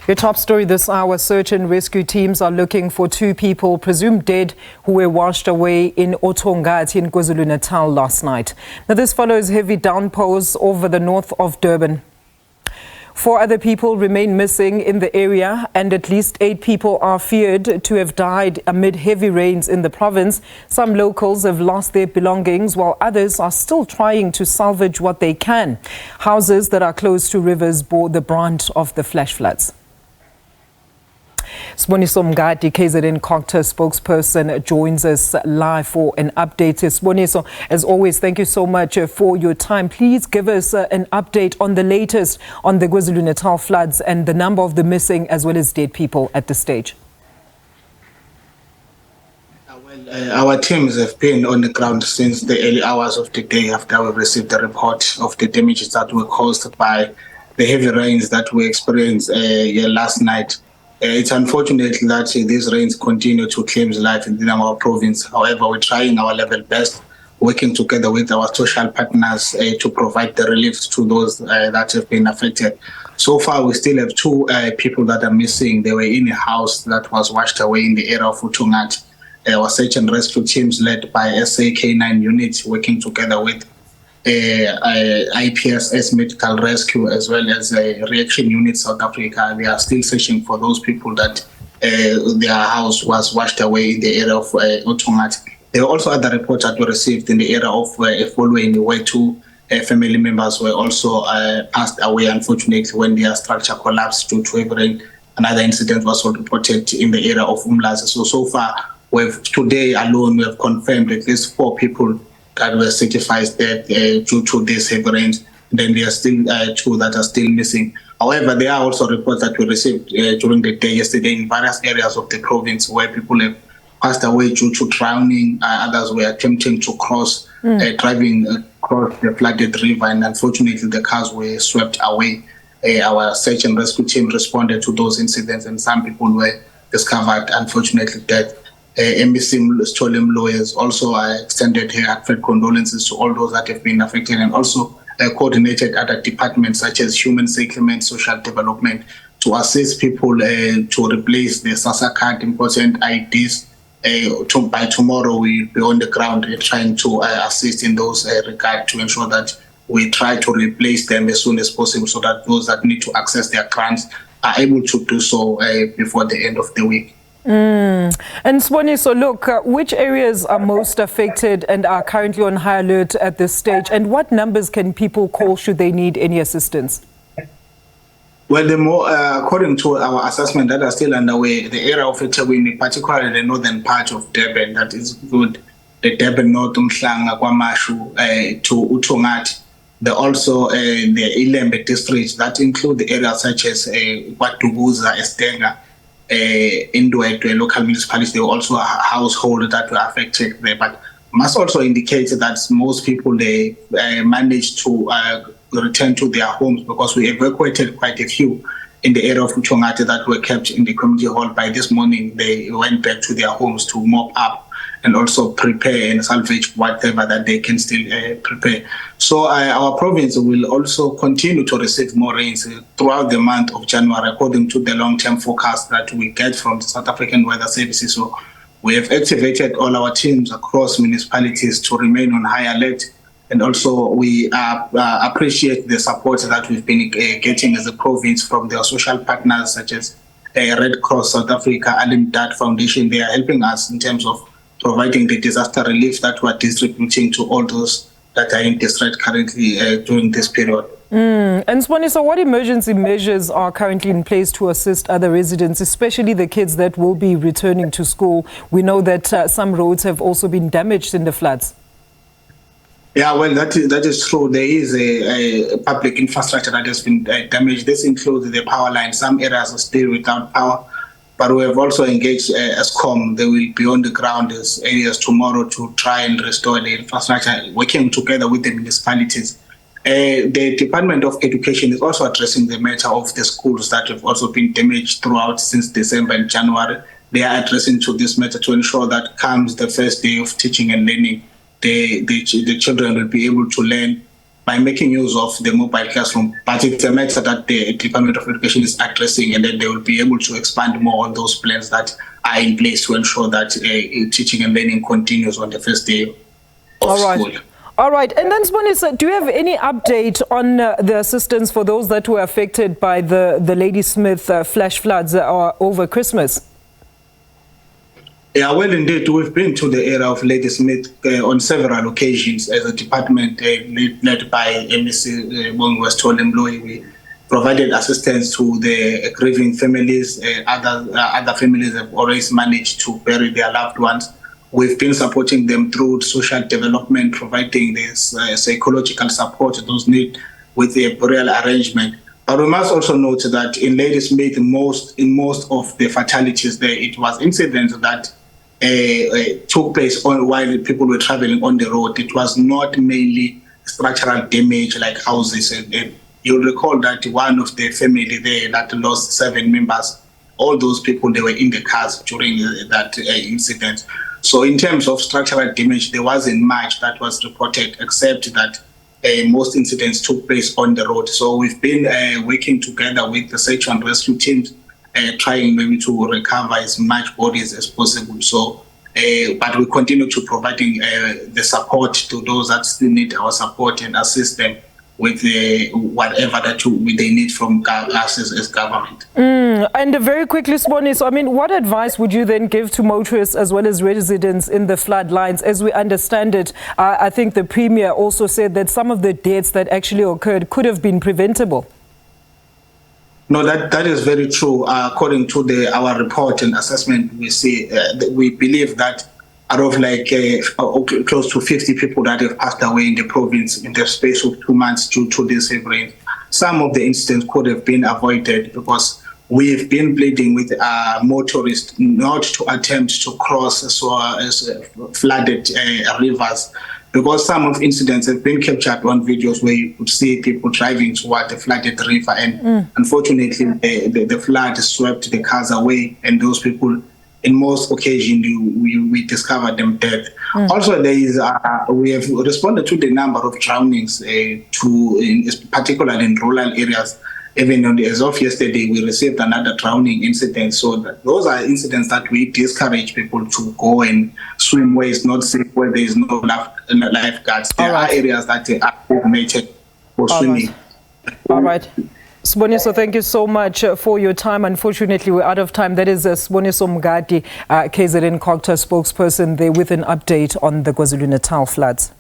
Your top story this hour, search and rescue teams are looking for 2 people presumed dead who were washed away in oThongathi in KwaZulu-Natal last night. Now this follows heavy downpours over the north of Durban. 4 other people remain missing in the area and at least 8 people are feared to have died amid heavy rains in the province. Some locals have lost their belongings while others are still trying to salvage what they can. Houses that are close to rivers bore the brunt of the flash floods. Siboniso Mngadi, KZN Cogta spokesperson, joins us live for an update. Siboniso, as always, thank you so much for your time. Please give us an update on the latest on the KwaZulu-Natal floods and the number of the missing as well as dead people at this stage. Our teams have been on the ground since the early hours of the day after we received the report of the damages that were caused by the heavy rains that we experienced last night. It's unfortunate that these rains continue to claim life in our province. However, we're trying our level best, working together with our social partners to provide the relief to those that have been affected. So far, we still have 2 people that are missing. They were in a house that was washed away in the area of oThongathi. Our search and rescue teams led by SAK9 units working together with IPSS Medical Rescue as well as Reaction Unit South Africa. They are still searching for those people that their house was washed away in the area of oThongathi. There were also other reports that were received in the area of following where 2 family members were also passed away, unfortunately, when their structure collapsed due to heavy rain. Another incident was reported in the area of Umlazi. So far, today alone, we have confirmed at least 4 people that were certified dead due to these heavy rains. Then there are still 2 that are still missing. However, there are also reports that we received during the day yesterday in various areas of the province where people have passed away due to drowning. Others were attempting to cross, driving across the flooded river, and unfortunately the cars were swept away. Our search and rescue team responded to those incidents, and some people were discovered, unfortunately, dead. MEC Stolen lawyers also extended her heartfelt condolences to all those that have been affected, and also coordinated other departments such as Human Settlement, Social Development to assist people to replace the SASSA card, important IDs. By tomorrow, we'll be on the ground trying to assist in those regard to ensure that we try to replace them as soon as possible so that those that need to access their grants are able to do so before the end of the week. And Siboniso, look, which areas are most affected and are currently on high alert at this stage? And what numbers can people call should they need any assistance? Well, according to our assessment that are still underway, the area of eThekwini, particularly the northern part of Durban, that is good, the Durban North, Umhlanga, KwaMashu, to oThongathi. Also the Ilembe districts that include the areas such as KwaDukuza, Estenga, Indwedwe, local municipalities. There were also households that were affected there, but must also indicate that most people they managed to return to their homes, because we evacuated quite a few in the area of oThongathi that were kept in the community hall. By this morning, they went back to their homes to mop up and also prepare and salvage whatever that they can still prepare. So our province will also continue to receive more rains throughout the month of January, according to the long-term forecast that we get from the South African Weather Services. So we have activated all our teams across municipalities to remain on high alert. And also we appreciate the support that we've been getting as a province from their social partners such as Red Cross South Africa, Alimdad Foundation. They are helping us in terms of providing the disaster relief that we're distributing to all those that are in distress currently during this period. And Siboniso, what emergency measures are currently in place to assist other residents, especially the kids that will be returning to school? We know that some roads have also been damaged in the floods. Yeah, well, that is true. There is a public infrastructure that has been damaged. This includes the power line. Some areas are still without power. But we have also engaged ESCOM. They will be on the ground as areas tomorrow to try and restore the infrastructure, working together with the municipalities. The Department of Education is also addressing the matter of the schools that have also been damaged throughout since December and January. They are addressing to this matter to ensure that comes the first day of teaching and learning, the children will be able to learn by making use of the mobile classroom. But it's a matter that the Department of Education is addressing, and then they will be able to expand more on those plans that are in place to ensure that teaching and learning continues on the first day of school. All right. And then, Siboniso, do you have any update on the assistance for those that were affected by the Ladysmith flash floods over Christmas? Yeah, well, indeed, we've been to the area of Ladysmith on several occasions as a department led by MEC Bongiwe. We provided assistance to the grieving families. Other families have always managed to bury their loved ones. We've been supporting them through social development, providing this psychological support those need with the burial arrangement. But we must also note that in Ladysmith, in most of the fatalities there, it was incidents that took place while people were traveling on the road. It was not mainly structural damage like houses. And you'll recall that one of the family there that lost 7 members, all those people, they were in the cars during that incident. So in terms of structural damage, there wasn't much that was reported, except that most incidents took place on the road. So we've been working together with the search and rescue teams, trying maybe to recover as much bodies as possible. So, but we continue to providing the support to those that still need our support and assist them with whatever that they need from us as government. And very quickly, Siboniso, I mean, what advice would you then give to motorists as well as residents in the floodlines? As we understand it, I think the Premier also said that some of the deaths that actually occurred could have been preventable. No, that is very true. According to our report and assessment, we believe that out of close to 50 people that have passed away in the province in the space of 2 months due to this rain, some of the incidents could have been avoided because we've been pleading with motorists not to attempt to cross flooded rivers, because some of incidents have been captured on videos where you could see people driving toward the flooded river, and unfortunately the flood swept the cars away, and those people, in most occasions, we discovered them dead. Also, we have responded to the number of drownings, particularly in rural areas. Even as of yesterday, we received another drowning incident. So those are incidents that we discourage people to go and swim where it's not safe, where there is no lifeguards. There are areas that are designated for swimming. All right. Siboniso, thank you so much for your time. Unfortunately, we're out of time. That is Siboniso Mngadi, KZN Cogta spokesperson, there with an update on the KwaZulu-Natal floods.